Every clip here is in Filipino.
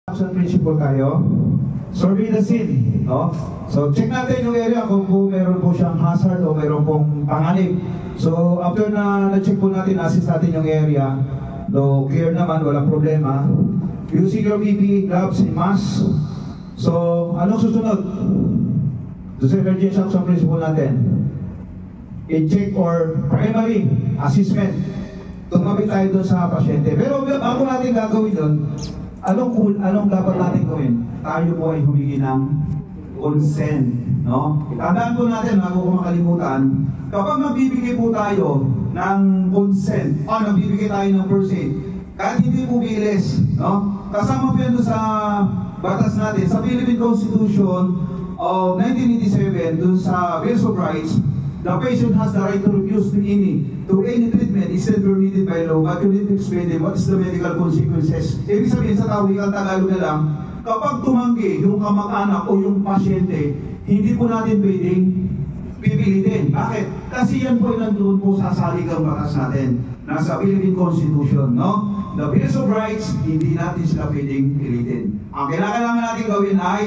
Action principle tayo. Survey the scene, no? So check natin yung area kung meron po siyang hazard o meron pong panganib. So after na-check po natin, assist natin yung area, though clear naman, walang problema. Using your PPE, gloves, and mask. So anong susunod? So sa emergency action principle natin, i-check or primary assessment. Tumapit tayo doon sa pasyente. Pero bago natin gagawin doon, anong dapat natin gawin? Tayo po ay humingi ng consent, no? Tandaan po natin, bago ko makalimutan, kapag magbibigay po tayo ng consent, o nagbibigay tayo ng first aid, kahit hindi po bilis, no? Kasama po yan sa batas natin, sa Philippine Constitution of 1987, dun sa Bill of Rights, the patient has the right to refuse to any treatment is not permitted by law, but you need to explain them what is the medical consequences. Ibig sabihin sa tawikang Tagalog na lang, kapag tumanggi yung kamag-anak o yung pasyente, hindi po natin pwedeng pipilitin. Bakit? Kasi yan po nandun po sa saligang batas natin, nasa Philippine Constitution, no? The Bill of Rights, hindi natin sila pwedeng pilitin. Ang kailangan natin gawin ay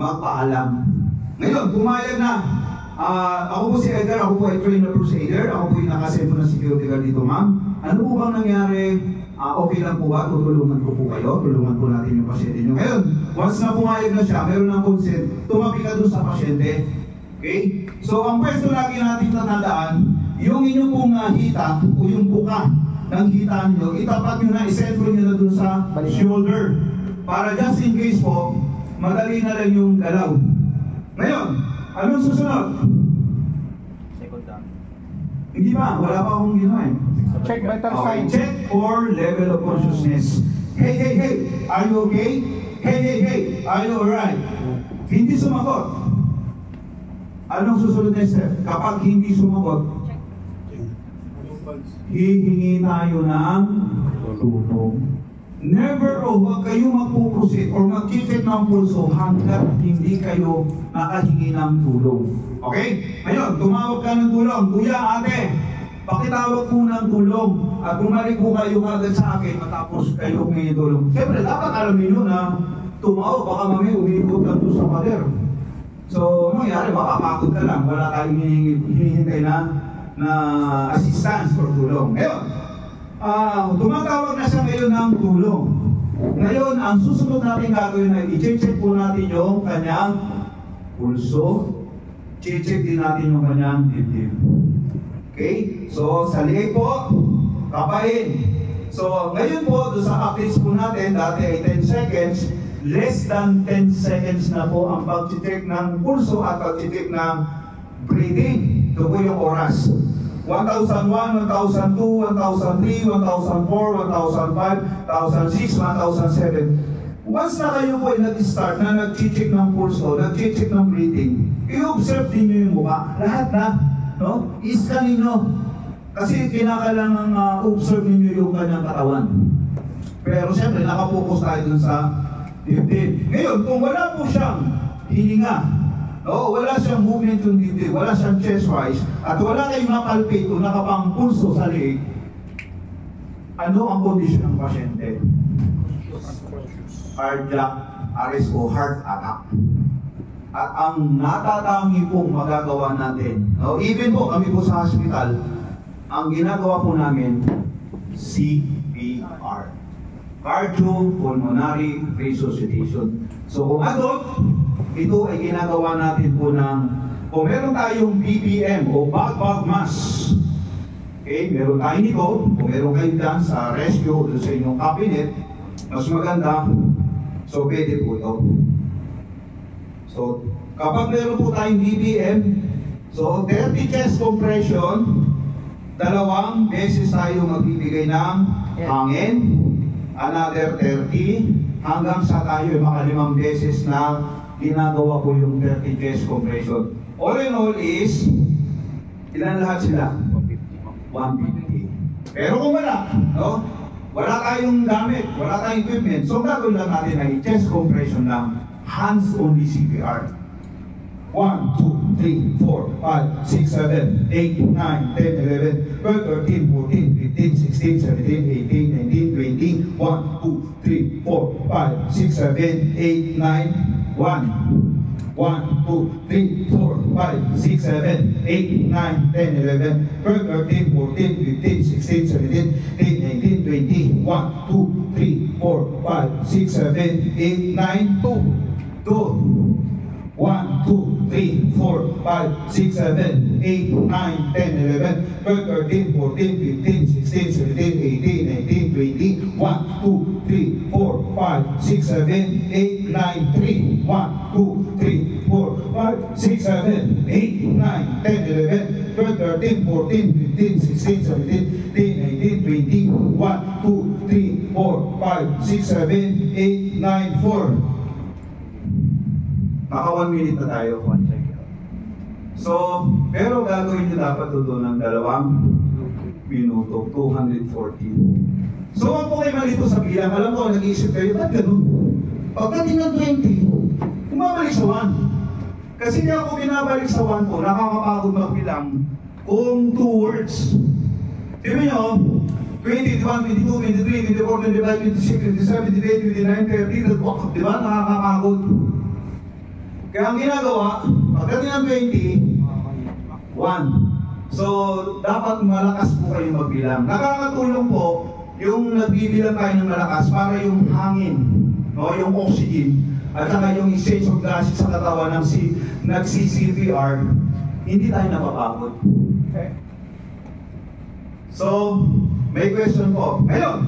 magpaalam. Ngayon, pumayag na. Ako po si Edgar, ako po ay trainer procedure, ako po yung nakasempo ng security guard dito, ma'am. Ano po bang nangyari? Okay lang po ba? Tutulungan ko po kayo, tulungan po natin yung pasyente nyo. Ngayon, once na pumayag na siya, meron ng consent, tumabi ka doon sa pasyente. Okay? So, ang pwesto lagi natin tatandaan, yung inyong pong hita o yung buka ng hita nyo, itapat nyo na, isentro nyo na doon sa shoulder. Para just in case po, madali na lang yung galaw. Ngayon, anong susunod? Second down. Hindi ba? Wala pa akong ginawa eh. Check vital signs. Check for level of consciousness. Hey, hey, hey! Are you okay? Hey, hey, hey! Are you alright? Hindi sumagot. Anong susunod na step? Kapag hindi sumagot, hihingi tayo ng tulong. Never o huwag kayo magpuproceed or mag-check ng pulso hanggat hindi kayo nakahingi ng tulong. Okay? Ngayon, tumawag ka ng tulong. Kuya, ate, pakitawag po ng tulong at bumalik po kayo agad sa akin matapos kayo humingi tulong. Siyempre, dapat alamin nyo na tumawag, baka mamaya umikot lang doon sa pader. So, mangyari, makapagod ka lang. Wala tayong hinihintay na assistance or tulong. Ngayon, tumatawag na siya ngayon ng tulong. Ngayon, ang susunod natin gagawin ay i-check po natin yung kanyang pulso. Check din natin yung kanyang dibdib. Okay? So, sa liig po, kapain. So, ngayon po, doon sa updates po natin, dati ay 10 seconds, less than 10 seconds na po ang pag-check ng pulso at pag-check ng breathing. Ito po yung oras. 1001, 1002, 1003, 1004, 1005, 1006, 1007. Once na kayo po ay nag-start na nag-check ng pulso, nag-check ng breathing, i-observe din nyo yung mukha. Lahat na, no? I-scan ninyo. Kasi kinakailangan observe ninyo yung kanyang katawan. Pero siyempre, nakapokus tayo dun sa dibdib. Ngayon, kung wala po siyang hininga, no, wala siyang movement yung dibdib, wala siyang chest rise, at wala kayong napalpate o nakapang pulso sa liig, ano ang kondisyon ng pasyente? Cardiac arrest o heart attack. At ang natatangi pong magagawa natin, no, even po kami po sa hospital, ang ginagawa po namin, CPR. Cardiopulmonary resuscitation. So kung adult, ito ay ginagawa natin po ng, kung meron tayong BBM o bag mask, okay, meron tayo nito, kung meron kayo dyan sa rescue o sa inyong cabinet, mas maganda, so pwede po ito. So, kapag meron po tayong BBM, so 30 chest compression, 2 beses tayo magbibigay ng hangin, another 30, hanggang sa tayo maka 5 beses na ginagawa po yung 30 chest compression. All in all is, ilan lahat sila? 150. Pero kung wala, no? Wala tayong gamit, wala tayong equipment, so gagawin lang natin ay chest compression lang, hands only CPR. 1, 2, 3, 4, 5, 6, 7, 8, 9, 10, 11, 12, 13, 14, 15, 16, 17, 18, 19, 20, 1, 2, 3, 4, 5, 6, 7, 8, 9, 1. 1, 2, 3, 4, 5, 6, 7, 8, 9, 10, 11, 12, 13, 14, 15, 16, 17, 18, 19, 20, 1, 2, 3, 4, 5, 6, 7, 8, 9, 2. 1, 2, 3, 4, 5, 6, 7, 8, 9, 10, 11, 12, 13, 14, 15, 16, 17, 18, 19, 20, 1, 2, 3, 4, 5, 6, 7, 8, 9, 3, 1, 2, 3, 4, 5, 6, 7, 8, 9, 10, 11, 12, 13, 14, 15, 16, 17, 18, 19, 20, 1, 2, 3, 4, 5, 6, 7, 8, 9, 4. Naka 1 minute na tayo. So, pero gagawin nyo dapat doon ng 2 minuto, 240. So, wag po kayo malito sa bilang. Alam ko, nag-iisip kayo, ba't ganun? Pagdating ng 20, bumabalik sa 1. Kasi di ako binabalik sa 1 po, nakakapagod magbilang kung 2 words. Tignan nyo, 20, 21, 22, 23, 24, 25, 26, 27, 28, 29, 30, di ba? Nakakapagod. Kaya ang ginagawa, pagdating ng 20, 1. So, dapat malakas po kayong magbilang. Nakakatulong po yung nagbibilang tayo ng malakas para yung hangin, no, yung oxygen, at saka yung exchange of gases sa katawan ng nagsi-CPR, hindi tayo napapagod. Okay? So, may question po. Ngayon,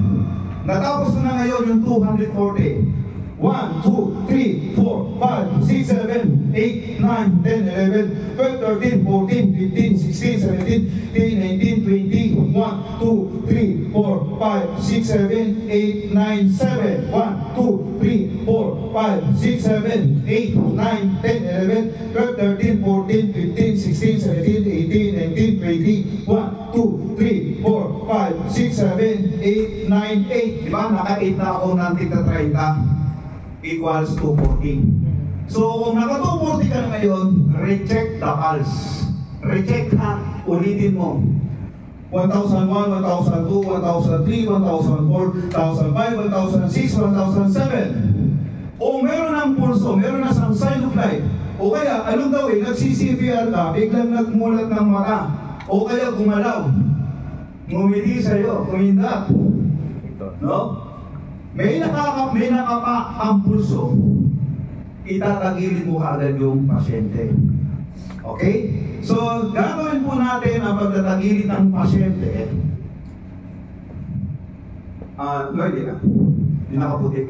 natapos na ngayon yung 240. 1, 2, 3, 4, 5, 6, 7, 8, 9, 10, 11, 12, 13, 14, 15, 16, 17, 18, 19, 20, 1, 2, 3, 4, 5, 6, 7, 8, 9, 7, 1, 2, 3, 4, 5, 6, 7, 8, 9, 10, 11, 12, 13, 14, 15, 16, 17, 18, 19, 20, 1, 2, 3, 4, 5, 6, 7, 8, 9, 8. Diba? Naka-8 na ako ng tigna 30. Equals 240. So, kung naka 240 ka na ngayon, reject the pulse. Reject ha, ulitin mo. 1,001, 1,002, 1,003, 1,004, 1,005, 1,006, 1,007. Kung meron ng pulso, meron na sang sign of life, o kaya, anong gawin? Nagsi-CPR ka, biglang nagmulat ng mata, o kaya gumalaw. Ngumiti sa'yo, kumindat. No? May nakapa ang pulso, itatagilid mo kaagad yung pasyente. Okay? So, gagawin po natin ang pagtatagilid ng pasyente. Lloyd, ka? Hindi nakaputi.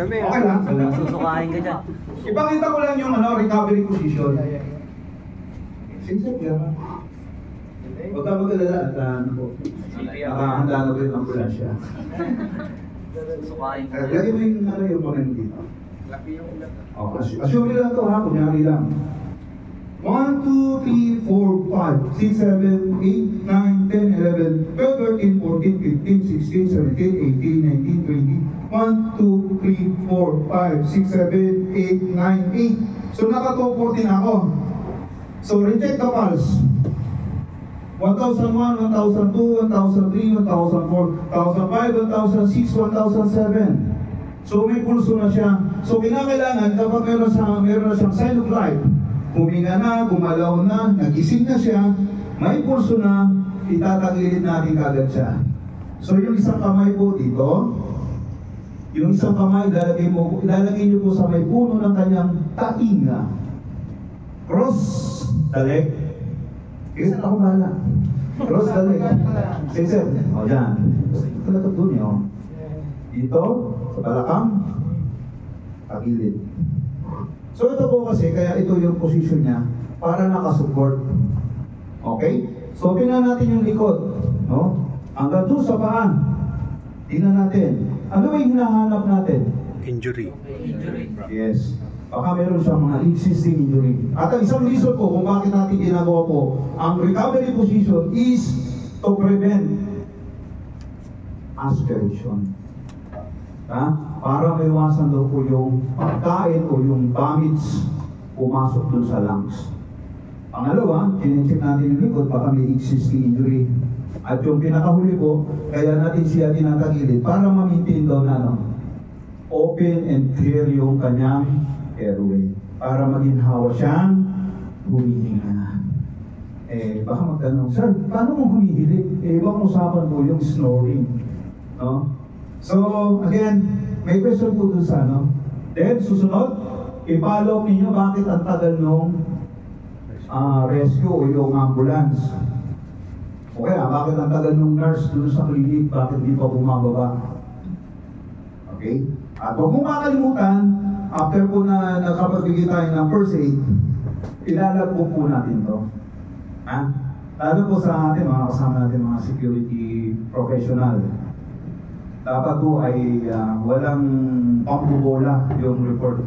Okay lang. Susukain ka dyan. Ipakita ko lang yung recovery position. Sinsip yan. Huwag ka mag-alala at nakahanda na rin ang ambulansya. Susukain ka Lagi mo yung yung mga dito. Assume lang ito ha, kunyari lang. 1, 2, 3, 4, 5, 6, 7, 8, 9, 10, 11, 12, 13, 14, 15, 16, 17, 18, 19, 20, 1, 2, 3, 4, 5, 6, 7, 8, 9, 8. So naka-240 na ako. So reject the pulse. 1,001, 1,002, 1,003, 1,004, 1,005, 1,006, 1,007. So may pulso na siya. So kinakailangan kapag meron na siyang sign of life, huminga na, gumalaw na, nagising na siya, may pulso na, itatagilid natin kagad siya. So yung isang kamay po dito, yung isang kamay ilalagay niyo po sa may puno ng kanyang tainga. Cross the leg. Kasi ako bahala. Cross the leg. Sige, o dyan. Talagang doon yun. Dito, sa balakang, tagilid. So ito po kasi, kaya ito yung position niya para nakasupport. Okay? So tingnan natin yung likod. No? Hanggang doon sa paa. Tingnan natin. Ano yung hinahanap natin? Injury. Yes. Baka meron siyang mga existing injury. At ang isang reason po kung bakit natin ginagawa po ang recovery position is to prevent aspiration. Para maiwasan daw po yung pagkain o yung vomits pumasok dun sa lungs. Pangalawa, chinecheck natin yung likod, baka may existing injury. At yung pinakahuli po, kaya natin siya tinatagilid para ma-maintain daw na open and clear yung kanyang airway. Para maginhawa siyang humihinga. Baka magtanong, sir, paano mo humihilig? Ibang usapan po yung snoring. No? So, again, may question po dun sa Then, susunod, i-follow ninyo bakit ang tagal nung rescue o yung ambulance. Okay, bakit ang tagal nung nurse dun sa clinic, bakit di pa bumababa? Okay? At huwag mong makalimutan, after po na nakapagbigay tayo ng first aid, ilalagpo po natin to. Lalo po sa atin, mga kasama natin, mga security professional. Dapat po ay walang pambubola yung report.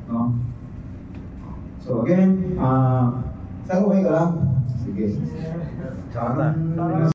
No? So again, sir, okay ka lang? Sige.